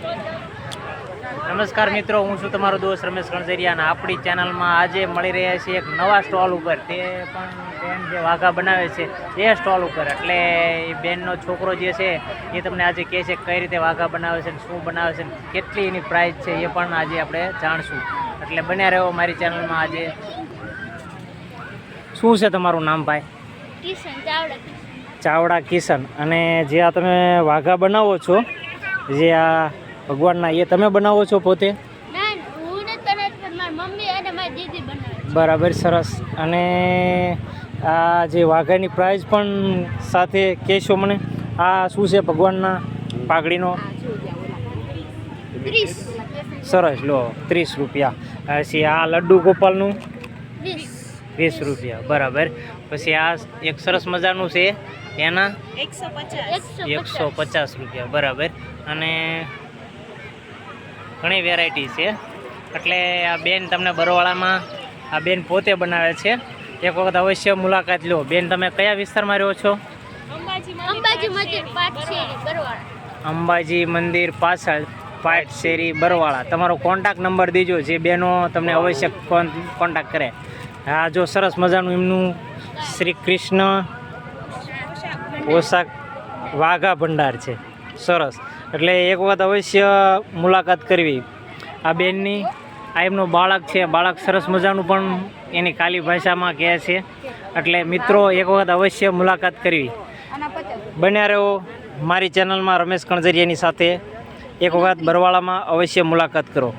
નમસ્કાર મિત્રો, હું છું તમારો દોસ્ત રમેશ કણઝરિયા અને આપણી ચેનલમાં આજે મળી રહ્યા છીએ એક નવા સ્ટોલ ઉપર. તે પણ બેન જે વાઘા બનાવે છે એ સ્ટોલ ઉપર. એટલે એ બેનનો છોકરો જે છે એ તમને આજે કહે છે કઈ રીતે વાઘા બનાવે છે, શું બનાવે છે, કેટલી એની પ્રાઇસ છે એ પણ આજે આપણે જાણશું. એટલે બન્યા રહ્યો મારી ચેનલમાં. આજે શું છે તમારું નામ ભાઈ? કિશન ચાવડા. ચાવડા કિશન. અને જે આ તમે વાઘા બનાવો છો, જે આ ભગવાનના, એ તમે બનાવો છો પોતે? ના, હું નથી બનાવતી, પણ મારી મમ્મી અને મારી દીદી બનાવે. બરાબર, સરસ. અને આ જે વાઘાની પ્રાઇઝ પણ સાથે કહેશો મને? આ શું છે ભગવાનના પાઘડીનો? 30. સરસ, લો 30 રૂપિયા. પછી આ લડ્ડુ ગોપાલનું 20 રૂપિયા. બરાબર. પછી આ એક સરસ મજાનું છે એના 150 રૂપિયા. બરાબર. અને ઘણી વેરાયટી છે. એટલે આ બેન તમને બરવાળામાં આ બેન પોતે બનાવે છે. એક વખત અવશ્ય મુલાકાત લો. બેન, તમે કયા વિસ્તારમાં રહો છો? અંબાજી મંદિર પાટશેરી બરવાળા. અંબાજી મંદિર પાછળ પાટશેરી બરવાળા. તમારો કોન્ટેક્ટ નંબર દીજો, જે બેનો તમને અવશ્ય કોન્ટેક્ટ કરે. હા, જો સરસ મજાનું એમનું શ્રી કૃષ્ણ પોશાક વાઘા ભંડાર છે. સરસ. એટલે એક વખત અવશ્ય મુલાકાત કરવી આ બેનની. આ એમનું બાળક છે. બાળક સરસ મજાનું પણ એની કાલી ભાષામાં કહે છે. એટલે મિત્રો, એક વખત અવશ્ય મુલાકાત કરવી. બન્યા રહો મારી ચેનલમાં રમેશ કણઝરિયાની સાથે. એક વખત બરવાળામાં અવશ્ય મુલાકાત કરો.